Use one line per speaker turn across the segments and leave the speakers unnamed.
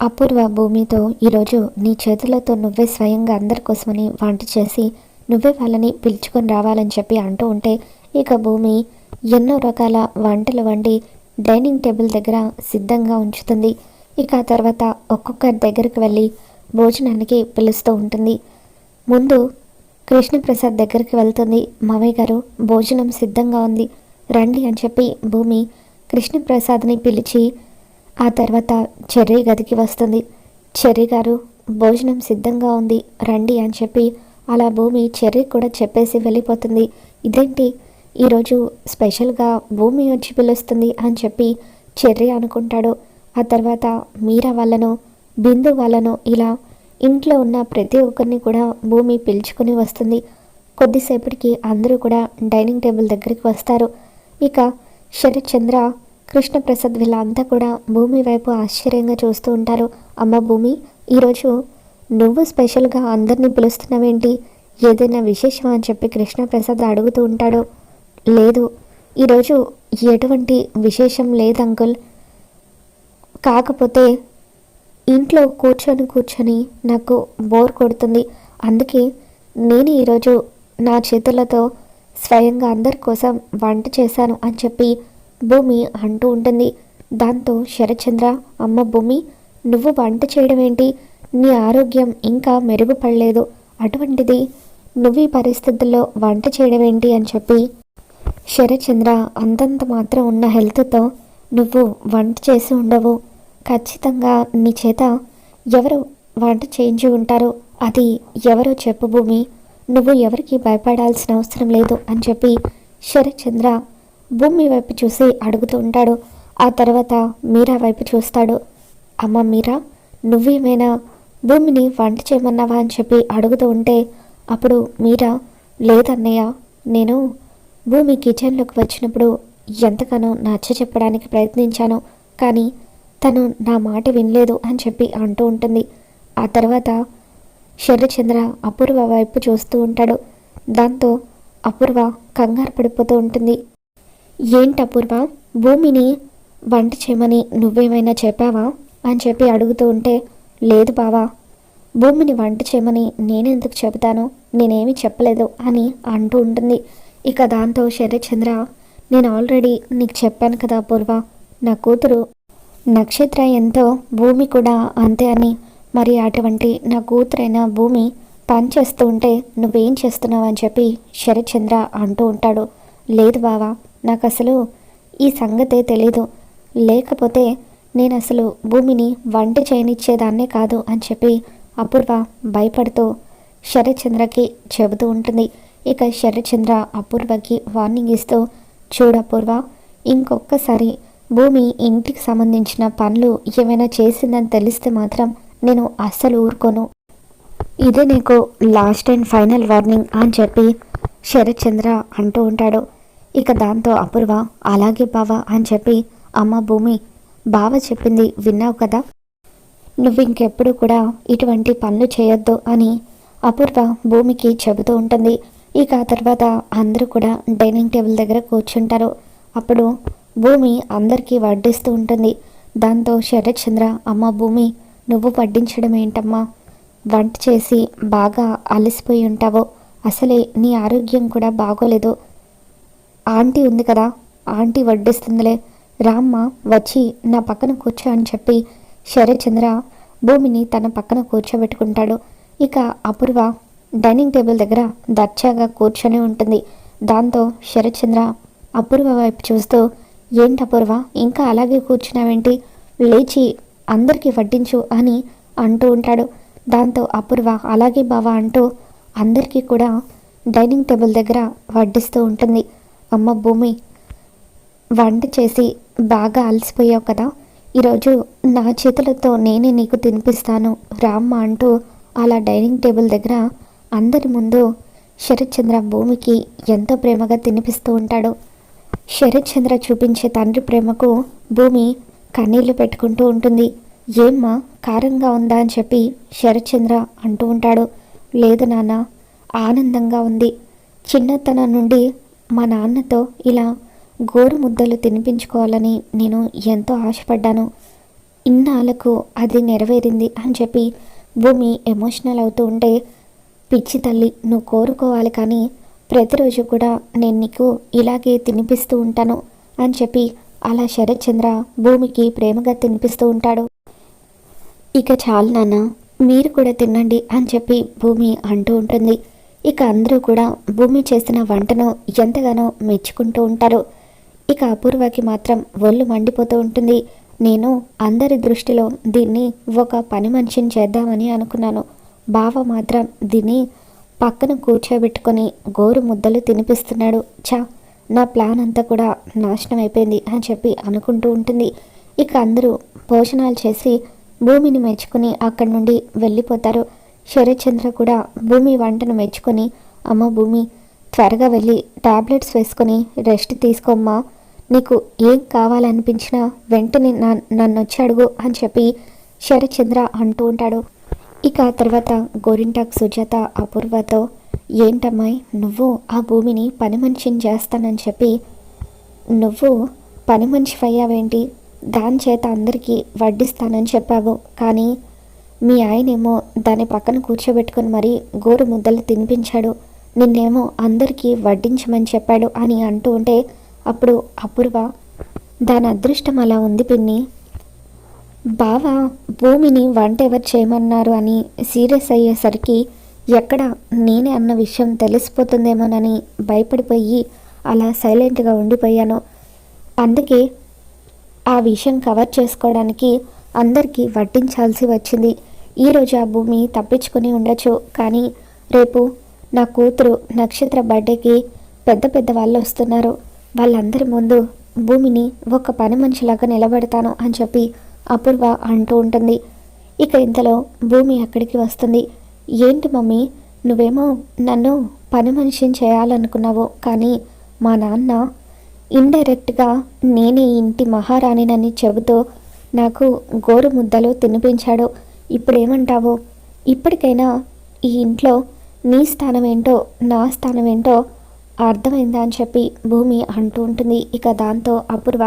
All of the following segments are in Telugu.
అపూర్వ భూమితో ఈరోజు నీ చేతులతో నువ్వే స్వయంగా అందరి కోసమని వంట చేసి నువ్వే వాళ్ళని పిలుచుకొని రావాలని చెప్పి అంటూ ఉంటే ఇక భూమి ఎన్నో రకాల వంటలు వండి డైనింగ్ టేబుల్ దగ్గర సిద్ధంగా ఉంచుతుంది. ఇక ఆ తర్వాత ఒక్కొక్కరి దగ్గరికి వెళ్ళి భోజనానికి పిలుస్తూ ఉంటుంది. ముందు కృష్ణప్రసాద్ దగ్గరికి వెళ్తుంది. మావయ్య గారు భోజనం సిద్ధంగా ఉంది రండి అని చెప్పి భూమి కృష్ణప్రసాద్ని పిలిచి ఆ తర్వాత చెర్రీ గదికి వస్తుంది. చెర్రీ గారు భోజనం సిద్ధంగా ఉంది రండి అని చెప్పి అలా భూమి చెర్రీ కూడా చెప్పేసి వెళ్ళిపోతుంది. ఇదేంటి ఈరోజు స్పెషల్గా భూమి వచ్చి పిలుస్తుంది అని చెప్పి చెర్రీ అనుకుంటాడు. ఆ తర్వాత మీరా వాళ్ళను బిందు వాళ్ళను ఇలా ఇంట్లో ఉన్న ప్రతి ఒక్కరిని కూడా భూమి పిలుచుకొని వస్తుంది. కొద్దిసేపటికి అందరూ కూడా డైనింగ్ టేబుల్ దగ్గరికి వస్తారు. ఇక శరత్చంద్ర కృష్ణప్రసాద్ వీళ్ళంతా కూడా భూమి వైపు ఆశ్చర్యంగా చూస్తూ ఉంటారు. అమ్మ భూమి, ఈరోజు నువ్వు స్పెషల్గా అందరినీ పిలుస్తున్నావేంటి, ఏదైనా విశేషమా అని చెప్పి కృష్ణప్రసాద్ అడుగుతూ ఉంటాడు. లేదు, ఈరోజు ఎటువంటి విశేషం లేదు అంకుల్, కాకపోతే ఇంట్లో కూర్చొని నాకు బోర్ కొడుతుంది, అందుకే నేను ఈరోజు నా చేతులతో స్వయంగా అందరి కోసం వంట చేశాను అని చెప్పి భూమి అంటూ ఉంటుంది. దాంతో శరత్చంద్ర, అమ్మ భూమి, నువ్వు వంట చేయడం ఏంటి, నీ ఆరోగ్యం ఇంకా మెరుగుపడలేదు, అటువంటిది నువ్వు ఈ పరిస్థితుల్లో వంట చేయడం ఏంటి అని చెప్పి శరత్చంద్ర, అంతంత మాత్రం ఉన్న హెల్త్తో నువ్వు వంట చేసి ఉండవు, ఖచ్చితంగా నీ చేత ఎవరు వంట చేయించి ఉంటారో అది ఎవరో చెప్పు భూమి, నువ్వు ఎవరికి భయపడాల్సిన అవసరం లేదు అని చెప్పి శరత్చంద్ర భూమి వైపు చూసి అడుగుతూ ఉంటాడు. ఆ తర్వాత మీరా వైపు చూస్తాడు. అమ్మ మీరా, నువ్వేమైనా భూమిని వంట చేయమన్నావా అని చెప్పి అడుగుతూ ఉంటే అప్పుడు మీరా, లేదన్నయ్య, నేను భూమి కిచెన్లోకి వచ్చినప్పుడు ఎంతగానో నచ్చ చెప్పడానికి ప్రయత్నించాను, కానీ తను నా మాట వినలేదు అని చెప్పి అంటూ ఉంటుంది. ఆ తర్వాత శరత్చంద్ర అపూర్వ వైపు చూస్తూ ఉంటాడు. దాంతో అపూర్వ కంగారు పడిపోతూ ఉంటుంది. ఏంటి అపూర్వ, భూమిని వంట చేయమని నువ్వేమైనా చెప్పావా అని చెప్పి అడుగుతూ ఉంటే, లేదు బావా, భూమిని వంట చేయమని నేనెందుకు చెబుతాను, నేనేమీ చెప్పలేదు అని అంటూ ఉంటుంది. ఇక దాంతో శరత్చంద్ర, నేను ఆల్రెడీ నీకు చెప్పాను కదా అపూర్వ, నా కూతురు నక్షత్ర ఎంతో భూమి కూడా అంతే అని, మరి అటువంటి నా కూతురైన భూమి పని చేస్తూ ఉంటే నువ్వేం చేస్తున్నావు అని చెప్పి శరత్చంద్ర అంటూ ఉంటాడు. లేదు బావా, నాకు అసలు ఈ సంగతే తెలీదు, లేకపోతే నేను అసలు భూమిని వంట చేయనిచ్చేదాన్నే కాదు అని చెప్పి అపూర్వ భయపడుతూ శరత్చంద్రకి చెబుతూ ఉంటుంది. ఇక శరత్చంద్ర అపూర్వకి వార్నింగ్ ఇస్తూ, చూడు అపూర్వ, ఇంకొకసారి భూమి ఇంటికి సంబంధించిన పనులు ఏమైనా చేసిందని తెలిస్తే మాత్రం నేను అస్సలు ఊరుకోను, ఇదే నీకు లాస్ట్ అండ్ ఫైనల్ వార్నింగ్ అని చెప్పి శరత్చంద్ర అంటూ ఉంటాడు. ఇక దాంతో అపూర్వ, అలాగే బావ అని చెప్పి, అమ్మ భూమి, బావ చెప్పింది విన్నావు కదా, నువ్వు ఇంకెప్పుడు కూడా ఇటువంటి పనులు చేయొద్దు అని అపూర్వ భూమికి చెబుతూ ఉంటుంది. ఇక ఆ తర్వాత అందరూ కూడా డైనింగ్ టేబుల్ దగ్గర కూర్చుంటారు. అప్పుడు భూమి అందరికీ వడ్డిస్తూ ఉంటుంది. దాంతో శరత్చంద్ర, అమ్మ భూమి, నువ్వు వడ్డించడం ఏంటమ్మా, వంట చేసి బాగా అలసిపోయి ఉంటావు, అసలే నీ ఆరోగ్యం కూడా బాగోలేదు, ఆంటీ ఉంది కదా, ఆంటీ వడ్డిస్తుందిలే, రామ్మ వచ్చి నా పక్కన కూర్చో అని చెప్పి శరత్చంద్ర భూమిని తన పక్కన కూర్చోబెట్టుకుంటాడు. ఇక అపూర్వ డైనింగ్ టేబుల్ దగ్గర దర్జాగా కూర్చొని ఉంటుంది. దాంతో శరత్చంద్ర అపూర్వ వైపు చూస్తూ, ఏంటి అపూర్వ, ఇంకా అలాగే కూర్చున్నావేంటి, లేచి అందరికీ వడ్డించు అని అంటూ ఉంటాడు. దాంతో అపూర్వ అలాగే బావా అంటూ అందరికీ కూడా డైనింగ్ టేబుల్ దగ్గర వడ్డిస్తూ ఉంటుంది. అమ్మ భూమి, వంట చేసి బాగా అలసిపోయావు కదా, ఈరోజు నా చేతులతో నేనే నీకు తినిపిస్తాను రామ్మ అంటూ అలా డైనింగ్ టేబుల్ దగ్గర అందరి ముందు శరత్చంద్ర భూమికి ఎంతో ప్రేమగా తినిపిస్తూ ఉంటాడు. శరత్చంద్ర చూపించే తండ్రి ప్రేమకు భూమి కన్నీళ్లు పెట్టుకుంటూ ఉంటుంది. ఏమ్మా, కారంగా ఉందా అని చెప్పి శరత్చంద్ర అంటూ ఉంటాడు. లేదు నాన్న, ఆనందంగా ఉంది, చిన్నతనం నుండి మా నాన్నతో ఇలా గోరు ముద్దలు తినిపించుకోవాలని నేను ఎంతో ఆశపడ్డాను, ఇన్నాళ్ళకు అది నెరవేరింది అని చెప్పి భూమి ఎమోషనల్ అవుతూ ఉంటే, పిచ్చి తల్లి నువ్వు కోరుకోవాలి కానీ ప్రతిరోజు కూడా నేను నీకు ఇలాగే తినిపిస్తూ ఉంటాను అని చెప్పి అలా శరత్ చంద్ర భూమికి ప్రేమగా తినిపిస్తూ ఉంటాడు. ఇక చాలు నాన్న, మీరు కూడా తినండి అని చెప్పి భూమి అంటూ ఉంటుంది. ఇక అందరూ కూడా భూమి చేసిన వంటను ఎంతగానో మెచ్చుకుంటూ ఉంటారు. ఇక అపూర్వకి మాత్రం ఒళ్ళు మండిపోతూ ఉంటుంది. నేను అందరి దృష్టిలో దీన్ని ఒక పని మనిషిని చేద్దామని అనుకున్నాను. బావ మాత్రం దీన్ని పక్కన కూర్చోబెట్టుకొని గోరు ముద్దలు తినిపిస్తున్నాడు. నా ప్లాన్ అంతా కూడా నాశనం అయిపోయింది అని చెప్పి అనుకుంటూ ఉంటుంది. ఇక అందరూ భోజనాలు చేసి భూమిని మెచ్చుకొని అక్కడి నుండి వెళ్ళిపోతారు. శరత్ చంద్ర కూడా భూమి వంటను మెచ్చుకొని, అమ్మ భూమి త్వరగా వెళ్ళి టాబ్లెట్స్ వేసుకొని రెస్ట్ తీసుకోమ్మా, నీకు ఏం కావాలనిపించినా వెంటనే నన్ను వచ్చి అడుగు అని చెప్పి శరత్ చంద్ర అంటూ ఉంటాడు. ఇక తర్వాత గోరింటాక్ సుజాత అపూర్వతో, ఏంటమ్మాయి నువ్వు ఆ భూమిని పని మనిషిని చేస్తానని చెప్పి నువ్వు పని మనిషి అయ్యావేంటి? దాని చేత అందరికీ వడ్డిస్తానని చెప్పావు, కానీ మీ ఆయనేమో దాని పక్కన కూర్చోబెట్టుకొని మరీ గోరు ముద్దలు తినిపించాడు, నిన్నేమో అందరికీ వడ్డించమని చెప్పాడు అని అంటూ ఉంటే, అప్పుడు అపూర్వ, దాని అదృష్టం అలా ఉంది పిన్ని, బావ భూమిని వంట ఎవరు చేయమన్నారు అని సీరియస్ అయ్యేసరికి ఎక్కడ నేనే అన్న విషయం తెలిసిపోతుందేమోనని భయపడిపోయి అలా సైలెంట్గా ఉండిపోయాను. అందుకే ఆ విషయం కవర్ చేసుకోవడానికి అందరికీ వడ్డించాల్సి వచ్చింది. ఈరోజు ఆ భూమి తప్పించుకొని ఉండొచ్చు, కానీ రేపు నా కూతురు నక్షత్ర బర్త్డేకి పెద్ద పెద్ద వాళ్ళు వస్తున్నారు, వాళ్ళందరి ముందు భూమిని ఒక పని మనిషిలాగా నిలబెడతాను అని చెప్పి అపూర్వ అంటూ ఉంటుంది. ఇక ఇంతలో భూమి అక్కడికి వస్తుంది. ఏంటి మమ్మీ, నువ్వేమో నన్ను పని మనిషిని చేయాలనుకున్నావు, కానీ మా నాన్న ఇండైరెక్ట్గా నేనే ఇంటి మహారాణినని చెబుతూ నాకు గోరు ముద్దలు తినిపించాడు. ఇప్పుడేమంటావు? ఇప్పటికైనా ఈ ఇంట్లో నీ స్థానం ఏంటో నా స్థానం ఏంటో అర్థమైందా అని చెప్పి భూమి అంటూ ఉంటుంది. ఇక దాంతో అపూర్వ,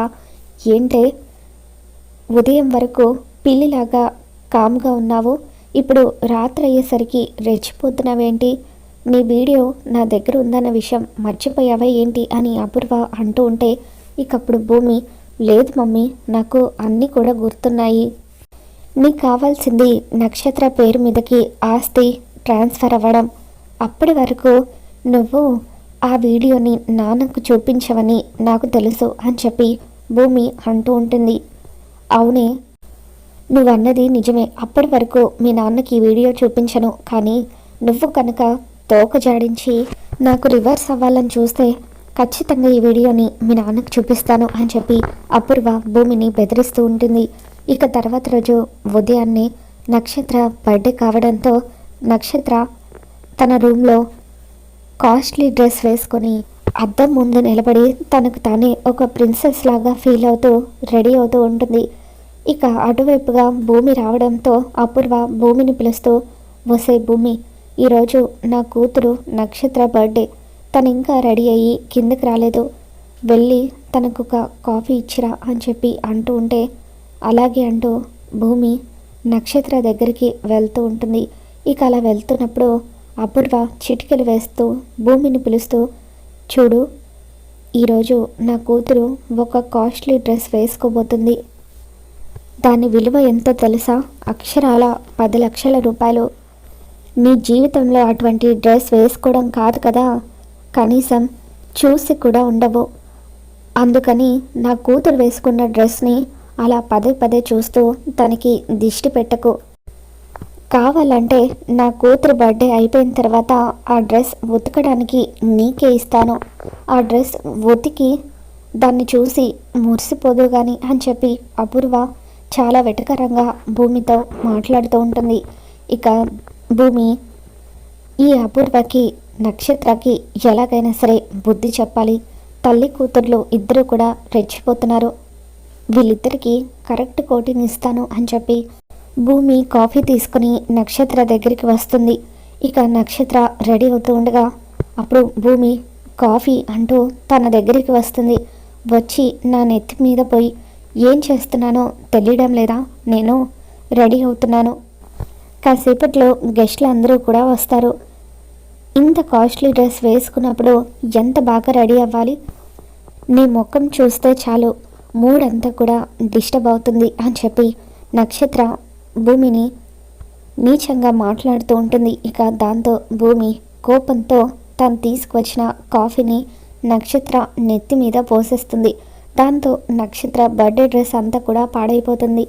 ఏంటే ఉదయం వరకు పిల్లిలాగా కామ్గా ఉన్నావు, ఇప్పుడు రాత్రి అయ్యేసరికి రెచ్చిపోతున్నావేంటి? నీ వీడియో నా దగ్గర ఉందన్న విషయం మర్చిపోయావా ఏంటి అని అపూర్వ అంటూ ఉంటే, ఇకప్పుడు భూమి, లేదు మమ్మీ, నాకు అన్నీ కూడా గుర్తున్నాయి, నీకు కావాల్సింది నక్షత్ర పేరు మీదకి ఆస్తి ట్రాన్స్ఫర్ అవ్వడం, అప్పటి వరకు నువ్వు ఆ వీడియోని నాన్నకు చూపించవని నాకు తెలుసు అని చెప్పి భూమి అంటూ ఉంటుంది. అవునే, నువ్వన్నది నిజమే, అప్పటి వరకు మీ నాన్నకి ఈ వీడియో చూపించను, కానీ నువ్వు కనుక తోక జాడించి నాకు రివర్స్ అవ్వాలని చూస్తే ఖచ్చితంగా ఈ వీడియోని మీ నాన్నకు చూపిస్తాను అని చెప్పి అపూర్వ భూమిని బెదిరిస్తూ ఉంటుంది. ఇక తర్వాత రోజు ఉదయాన్నే నక్షత్ర బర్త్డే కావడంతో నక్షత్ర తన రూమ్లో కాస్ట్లీ డ్రెస్ వేసుకొని అద్దం ముందు నిలబడి తనకు తానే ఒక ప్రిన్సెస్ లాగా ఫీల్ అవుతూ రెడీ అవుతూ ఉంటుంది. ఇక అటువైపుగా భూమి రావడంతో అపూర్వ భూమిని పిలుస్తూ, వసే భూమి, ఈరోజు నా కూతురు నక్షత్ర బర్త్డే, తను ఇంకా రెడీ అయ్యి కిందకి రాలేదు, వెళ్ళి తనకు ఒక కాఫీ ఇచ్చిరా అని చెప్పి అంటూ ఉంటే, అలాగే అంటూ భూమి నక్షత్ర దగ్గరికి వెళ్తూ ఉంటుంది. ఇక అలా వెళ్తున్నప్పుడు అపూర్వ చిటికెలు వేస్తూ భూమిని పిలుస్తూ, చూడు, ఈరోజు నా కూతురు ఒక కాస్ట్లీ డ్రెస్ వేసుకోబోతుంది, దాని విలువ ఎంతో తెలుసా? అక్షరాల 10 లక్షల రూపాయలు. నీ జీవితంలో అటువంటి డ్రెస్ వేసుకోవడం కాదు కదా, కనీసం చూసి కూడా ఉండవు, అందుకని నా కూతురు వేసుకున్న డ్రెస్ని అలా పదే పదే చూస్తూ తనకి దిష్టి పెట్టకు, కావాలంటే నా కూతురు బర్త్డే అయిపోయిన తర్వాత ఆ డ్రెస్ ఉతకడానికి నీకే ఇస్తాను, ఆ డ్రెస్ ఉతికి దాన్ని చూసి మురిసిపోదు కానీ అని చెప్పి అపూర్వ చాలా వెటకరంగా భూమితో మాట్లాడుతూ ఉంటుంది. ఇక భూమి ఈ అపూర్వకి నక్షత్రకి ఎలాగైనా సరే బుద్ధి చెప్పాలి, తల్లి కూతుర్లు ఇద్దరు కూడా రెచ్చిపోతున్నారు, వీళ్ళిద్దరికీ కరెక్ట్ కోటింగ్ ఇస్తాను అని చెప్పి భూమి కాఫీ తీసుకుని నక్షత్ర దగ్గరికి వస్తుంది. ఇక నక్షత్ర రెడీ అవుతూ ఉండగా అప్పుడు భూమి కాఫీ అంటూ తన దగ్గరికి వస్తుంది. వచ్చి నా నెత్తి మీద పోయి, ఏం చేస్తున్నానో తెలియడం లేదా? నేను రెడీ అవుతున్నాను. కాసేపట్లో గెస్ట్లు అందరూ కూడా వస్తారు. ఇంత కాస్ట్లీ డ్రెస్ వేసుకున్నప్పుడు ఎంత బాగా రెడీ అవ్వాలి? నీ ముఖం చూస్తే చాలు మూడంతా కూడా డిస్టర్బ్ అవుతుంది అని చెప్పి నక్షత్ర భూమిని నీచంగా మాట్లాడుతూ ఉంటుంది. ఇక దాంతో భూమి కోపంతో తను తీసుకువచ్చిన కాఫీని నక్షత్ర నెత్తి మీద పోసేస్తుంది. దాంతో నక్షత్ర బర్త్డే డ్రెస్ అంతా కూడా పాడైపోతుంది.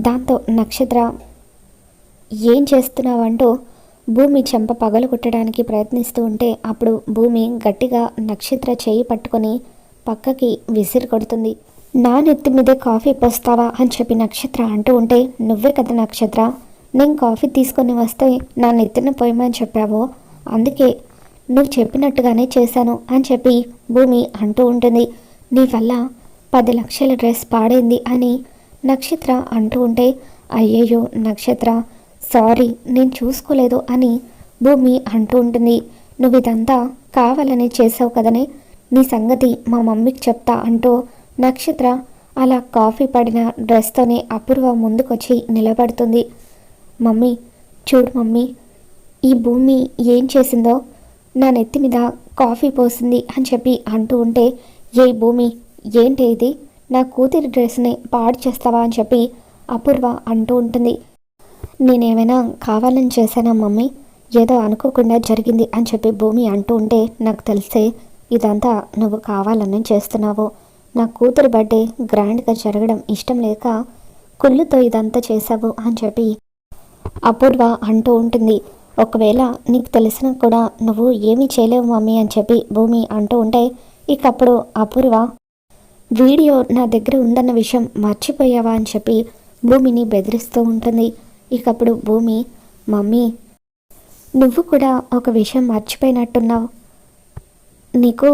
దాంతో నక్షత్ర ఏం చేస్తున్నావంటూ భూమి చెంప పగలగొట్టడానికి ప్రయత్నిస్తూ ఉంటే అప్పుడు భూమి గట్టిగా నక్షత్ర చేయి పట్టుకొని పక్కకి విసిరి కొడుతుంది. నా నెత్తి మీదే కాఫీ పోస్తావా అని చెప్పి నక్షత్ర అంటూ ఉంటే, నువ్వే కదా నక్షత్ర నేను కాఫీ తీసుకొని వస్తే నా నెత్తిన పోయమని చెప్పావో, అందుకే నువ్వు చెప్పినట్టుగానే చేశాను అని చెప్పి భూమి అంటూ ఉంటుంది. నీ వల్ల 10 లక్షల డ్రెస్ పాడైంది అని నక్షత్ర అంటూ ఉంటే, అయ్యయ్యో నక్షత్ర సారీ నేను చూసుకోలేదు అని భూమి అంటూ ఉంటుంది. నువ్వు ఇదంతా కావాలని చేసావు కదనే, నీ సంగతి మా మమ్మీకి చెప్తా అంటూ నక్షత్ర అలా కాఫీ పడిన డ్రెస్తోనే అపూర్వ ముందుకొచ్చి నిలబడుతుంది. మమ్మీ చూడు మమ్మీ, ఈ భూమి ఏం చేసిందో, నా నెత్తి మీద కాఫీ పోసింది అని చెప్పి అంటూ ఉంటే, ఏ భూమి ఏంటి ఇది, నా కూతురి డ్రెస్ని పాడు చేస్తావా అని చెప్పి అపూర్వ అంటూ ఉంటుంది. నేనేమైనా కావాలని చేశానా మమ్మీ, ఏదో అనుకోకుండా జరిగింది అని చెప్పి భూమి అంటూ ఉంటే, నాకు తెలిసే ఇదంతా నువ్వు కావాలని చేస్తున్నావు. నా కూతురు బర్త్డే గ్రాండ్గా జరగడం ఇష్టం లేక కుళ్ళుతో ఇదంతా చేశావు అని చెప్పి అపూర్వ అంటూ ఉంటుంది. ఒకవేళ నీకు తెలిసినా కూడా నువ్వు ఏమీ చేయలేవు మమ్మీ అని చెప్పి భూమి అంటూ ఉంటే, ఇకప్పుడు అపూర్వ వీడియో నా దగ్గర ఉందన్న విషయం మర్చిపోయావా అని చెప్పి భూమిని బెదిరిస్తూ ఉంటుంది. ఇకప్పుడు భూమి, మమ్మీ నువ్వు కూడా ఒక విషయం మర్చిపోయినట్టున్నావు. నీకు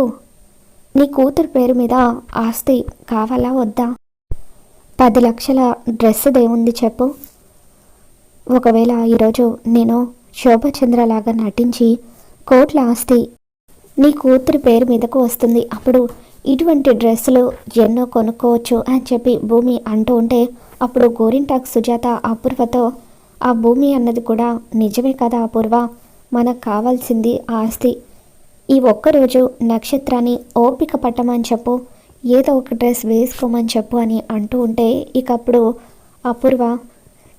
నీ కూతురు పేరు మీద ఆస్తి కావాలా వద్దా? 10 లక్షల డ్రెస్సుదేముంది చెప్పు. ఒకవేళ ఈరోజు నేను శోభచంద్రలాగా నటించి కోట్ల ఆస్తి నీ కూతురి పేరు మీదకు వస్తుంది. అప్పుడు ఇటువంటి డ్రెస్సులు ఎన్నో కొనుక్కోవచ్చు అని చెప్పి భూమి అంటూ ఉంటే, అప్పుడు గోరింటాక్ సుజాత అపూర్వతో, ఆ భూమి అన్నది కూడా నిజమే కదా అపూర్వ, మనకు కావాల్సింది ఆస్తి. ఈ ఒక్కరోజు నక్షత్రాన్ని ఓపిక పట్టమని చెప్పు, ఏదో ఒక డ్రెస్ వేసుకోమని చెప్పు అని అంటూ ఉంటే, ఇకప్పుడు అపూర్వ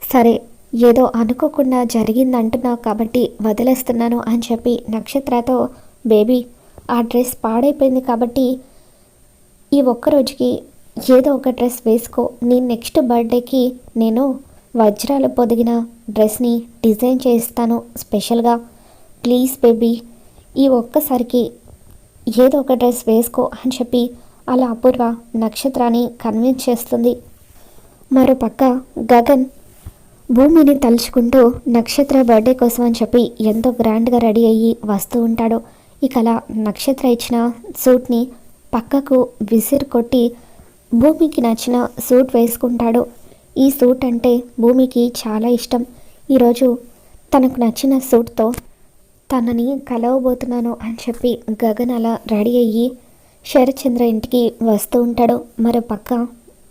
సరే ఏదో అనుకోకుండా జరిగిందంటున్నావు కాబట్టి వదిలేస్తున్నాను అని చెప్పి నక్షత్రతో, బేబీ ఆ డ్రెస్ పాడైపోయింది కాబట్టి ఈ ఒక్కరోజుకి ఏదో ఒక డ్రెస్ వేసుకో, నీ నెక్స్ట్ బర్త్డేకి నేను వజ్రాలు పొదిగిన డ్రెస్ని డిజైన్ చేస్తాను స్పెషల్గా, ప్లీజ్ బేబీ ఈ ఒక్కసారికి ఏదో ఒక డ్రెస్ వేసుకో అని చెప్పి అలా అపూర్వ నక్షత్రాన్ని కన్విన్స్ చేస్తుంది. మరోపక్క గగన్ భూమిని తలుచుకుంటూ నక్షత్ర బర్త్డే కోసం అని చెప్పి ఎంతో గ్రాండ్గా రెడీ అయ్యి వస్తూ ఉంటాడు. ఇక అలా నక్షత్ర ఇచ్చిన సూట్ని పక్కకు విసిరి కొట్టి భూమికి నచ్చిన సూట్ వేసుకుంటాడు. ఈ సూట్ అంటే భూమికి చాలా ఇష్టం. ఈరోజు తనకు నచ్చిన సూట్తో తనని కలవబోతున్నాను అని చెప్పి గగన్ అలా రెడీ అయ్యి శరత్చంద్ర ఇంటికి వస్తూ ఉంటాడు. మరో పక్క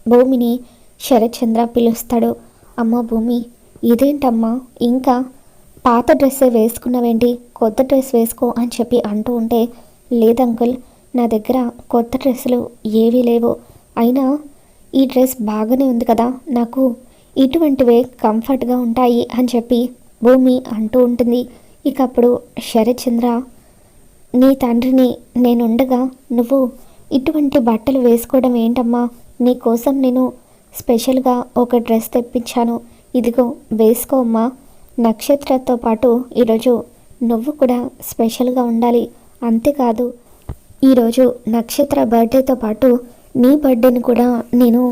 భూమిని శరత్చంద్ర పిలుస్తాడు. అమ్మ భూమి, ఇదేంటమ్మా ఇంకా పాత డ్రెస్సే వేసుకున్నావేంటి, కొత్త డ్రెస్ వేసుకో అని చెప్పి అంటూ ఉంటే, లేదంకుల్ నా దగ్గర కొత్త డ్రెస్సులు ఏవీ లేవు, అయినా ఈ డ్రెస్ బాగానే ఉంది కదా, నాకు ఇటువంటివే కంఫర్ట్గా ఉంటాయి అని చెప్పి భూమి అంటూ ఉంటుంది. ఇకప్పుడు శరత్చంద్ర, నీ తండ్రిని నేనుండగా నువ్వు ఇటువంటి బట్టలు వేసుకోవడం ఏంటమ్మా, నీ కోసం నేను స్పెషల్గా ఒక డ్రెస్ తెప్పించాను, ఇదిగో వేసుకో అమ్మా, నక్షత్రతో పాటు ఈరోజు నువ్వు కూడా స్పెషల్గా ఉండాలి, అంతేకాదు ఈరోజు నక్షత్ర బర్త్డేతో పాటు నీ బర్త్డేని కూడా నేను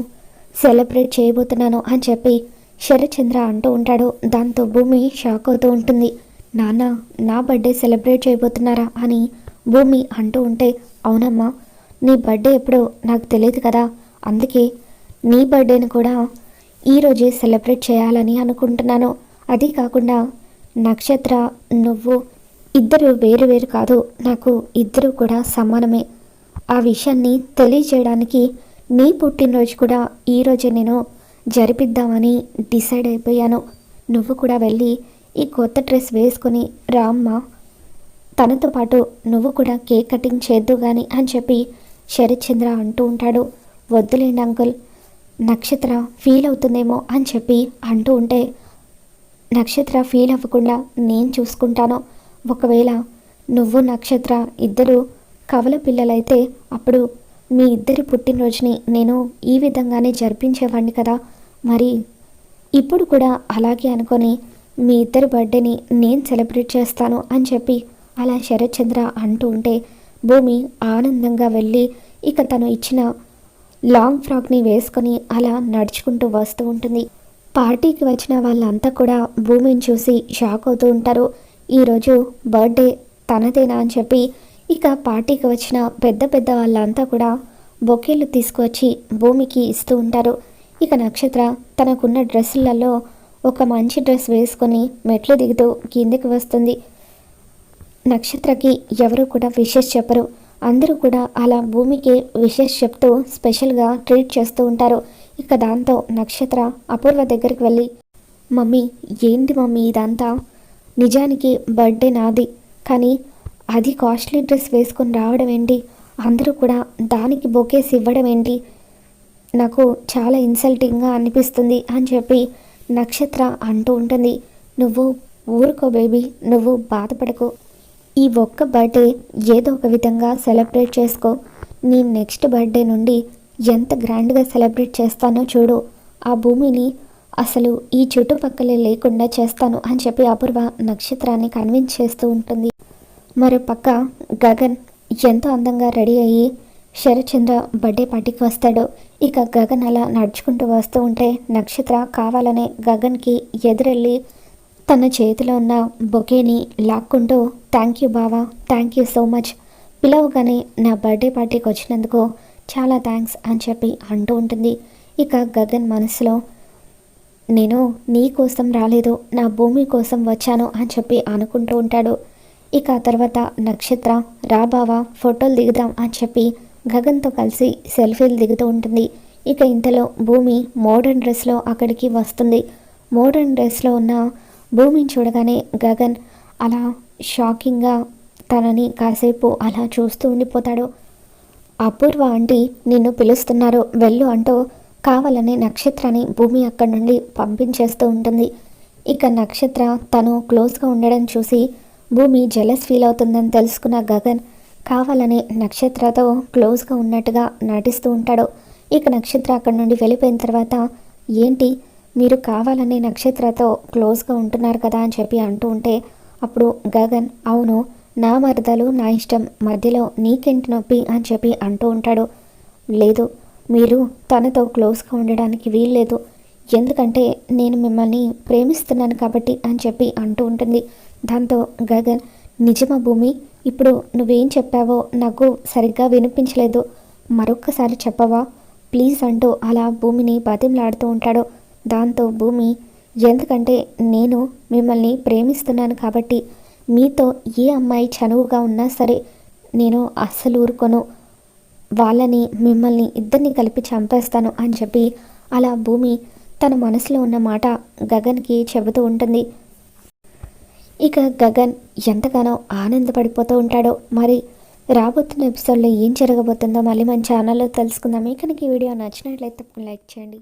సెలబ్రేట్ చేయబోతున్నాను అని చెప్పి శరత్చంద్ర అంటూ ఉంటాడు. దాంతో భూమి షాక్ అవుతూ ఉంటుంది. నాన్న నా బర్త్డే సెలబ్రేట్ చేయబోతున్నారా అని భూమి అంటూ ఉంటే, అవునమ్మా నీ బర్త్డే ఎప్పుడో నాకు తెలియదు కదా, అందుకే నీ బర్త్డేని కూడా ఈరోజే సెలబ్రేట్ చేయాలని అనుకుంటున్నాను. అది కాకుండా నక్షత్ర నువ్వు ఇద్దరు వేరు వేరు కాదు, నాకు ఇద్దరు కూడా సమానమే, ఆ విషయాన్ని తెలియజేయడానికి నీ పుట్టినరోజు కూడా ఈరోజే నేను జరిపిద్దామని డిసైడ్ అయిపోయాను. నువ్వు కూడా వెళ్ళి ఈ కొత్త డ్రెస్ వేసుకొని రామ్మ, తనతో పాటు నువ్వు కూడా కేక్ కటింగ్ చేద్దు కానీ అని చెప్పి శరత్చంద్ర అంటూ ఉంటాడు. వద్దులేండి అంకుల్, నక్షత్ర ఫీల్ అవుతుందేమో అని చెప్పి అంటూ ఉంటే, నక్షత్ర ఫీల్ అవ్వకుండా నేను చూసుకుంటాను. ఒకవేళ నువ్వు నక్షత్ర ఇద్దరు కవల పిల్లలైతే అప్పుడు మీ ఇద్దరి పుట్టినరోజుని నేను ఈ విధంగానే జరిపించేవాడిని కదా. మరి ఇప్పుడు కూడా అలాగే అనుకొని మీ ఇద్దరి బర్త్డేని నేను సెలబ్రేట్ చేస్తాను అని చెప్పి అలా శరత్చంద్ర అంటూ ఉంటే, భూమి ఆనందంగా వెళ్ళి ఇక తను ఇచ్చిన లాంగ్ ఫ్రాక్ని వేసుకొని అలా నడుచుకుంటూ వస్తూ ఉంటుంది. పార్టీకి వచ్చిన వాళ్ళంతా కూడా భూమిని చూసి షాక్ అవుతూ ఉంటారు. ఈరోజు బర్త్డే తనదేనా అని చెప్పి ఇక పార్టీకి వచ్చిన పెద్ద పెద్ద వాళ్ళంతా కూడా బొకేలు తీసుకువచ్చి భూమికి ఇస్తూ ఉంటారు. ఇక నక్షత్ర తనకున్న డ్రెస్సులలో ఒక మంచి డ్రెస్ వేసుకొని మెట్లు దిగుతూ కిందికి వస్తుంది. నక్షత్రకి ఎవరు కూడా విషెస్ చెప్పరు. అందరూ కూడా అలా భూమికి విషెస్ చెప్తూ స్పెషల్గా ట్రీట్ చేస్తూ ఉంటారు. ఇక దాంతో నక్షత్ర అపూర్వ దగ్గరికి వెళ్ళి, మమ్మీ ఏంటి మమ్మీ ఇదంతా? నిజానికి బర్త్డే నాది, కానీ అది కాస్ట్లీ డ్రెస్ వేసుకొని రావడం ఏంటి? అందరూ కూడా దానికి బొకేస్ ఇవ్వడం ఏంటి? నాకు చాలా ఇన్సల్టింగ్గా అనిపిస్తుంది అని చెప్పి నక్షత్ర అంటూ ఉంటుంది. నువ్వు ఊరుకో బేబీ, నువ్వు బాధపడకు. ఈ ఒక్క బర్త్డే ఏదో ఒక విధంగా సెలబ్రేట్ చేసుకో. నీ నెక్స్ట్ బర్త్డే నుండి ఎంత గ్రాండ్గా సెలబ్రేట్ చేస్తానో చూడు. ఆ భూమిని అసలు ఈ చుట్టుపక్కలే లేకుండా చేస్తాను అని చెప్పి అపూర్వ నక్షత్రాన్ని కన్విన్స్ చేస్తూ ఉంటుంది. మరో పక్క గగన్ ఎంతో అందంగా రెడీ అయ్యి శరత్చంద్ర బర్త్డే పార్టీకి వస్తాడు. ఇక గగన్ అలా నడుచుకుంటూ వస్తూ ఉంటే నక్షత్ర కావాలనే గగన్కి ఎదురెళ్ళి తన చేతిలో ఉన్న బొకేని లాక్కుంటూ, థ్యాంక్ యూ బావా, థ్యాంక్ యూ సో మచ్, పిలవగానే నా బర్త్డే పార్టీకి వచ్చినందుకు చాలా థ్యాంక్స్ అని చెప్పి అంటూ ఉంటుంది. ఇక గగన్ మనసులో, నేను నీ కోసం రాలేదు, నా భూమి కోసం వచ్చాను అని చెప్పి అనుకుంటూ ఉంటాడు. ఇక తర్వాత నక్షత్ర, రా బావా ఫోటోలు దిగుదాం అని చెప్పి గగన్తో కలిసి సెల్ఫీలు దిగుతూ ఉంటుంది. ఇక ఇంతలో భూమి మోడర్న్ డ్రెస్లో అక్కడికి వస్తుంది. మోడర్న్ డ్రెస్లో ఉన్న భూమిని చూడగానే గగన్ అలా షాకింగ్గా తనని కాసేపు అలా చూస్తూ ఉండిపోతాడు. అపూర్వ ఆంటీ నిన్ను పిలుస్తున్నారు వెళ్ళు అంటూ కావాలని నక్షత్రాన్ని భూమి అక్కడి నుండి పంపించేస్తూ ఉంటుంది. ఇక నక్షత్ర తను క్లోజ్గా ఉండడం చూసి భూమి జెలస్ ఫీల్ అవుతుందని తెలుసుకున్న గగన్ కావాలని నక్షత్రతో క్లోజ్గా ఉన్నట్టుగా నటిస్తూ ఉంటాడు. ఇక నక్షత్ర అక్కడి నుండి వెళ్ళిపోయిన తర్వాత, ఏంటి మీరు కావాలని నక్షత్రతో క్లోజ్గా ఉంటున్నారు కదా అని చెప్పి అంటూ ఉంటే, అప్పుడు గగన్, అవును నా మరదలు నా ఇష్టం, మధ్యలో నీకేంటి నొప్పి అని చెప్పి అంటూ ఉంటాడు. లేదు, మీరు తనతో క్లోజ్గా ఉండడానికి వీల్లేదు, ఎందుకంటే నేను మిమ్మల్ని ప్రేమిస్తున్నాను కాబట్టి అని చెప్పి అంటూ ఉంటుంది. దాంతో గగన్, నిజమా భూమి, ఇప్పుడు నువ్వేం చెప్పావో నాకు సరిగ్గా వినిపించలేదు, మరొక్కసారి చెప్పవా ప్లీజ్ అంటూ అలా భూమిని బతిమలాడుతూ ఉంటాడు. దాంతో భూమి, ఎందుకంటే నేను మిమ్మల్ని ప్రేమిస్తున్నాను కాబట్టి మీతో ఏ అమ్మాయి చనువుగా ఉన్నా సరే నేను అస్సలు ఊరుకోను, వాళ్ళని మిమ్మల్ని ఇద్దరిని కలిపి చంపేస్తాను అని చెప్పి అలా భూమి తన మనసులో ఉన్న మాట గగన్కి చెబుతూ ఉంటుంది. ఇక గగన్ ఎంతగానో ఆనందపడిపోతూ ఉంటాడో. మరి రాబోతున్న ఎపిసోడ్లో ఏం జరగబోతుందో మళ్ళీ మన ఛానల్లో తెలుసుకుందాం. మీకు ఈ వీడియో నచ్చినట్లయితే లైక్ చేయండి.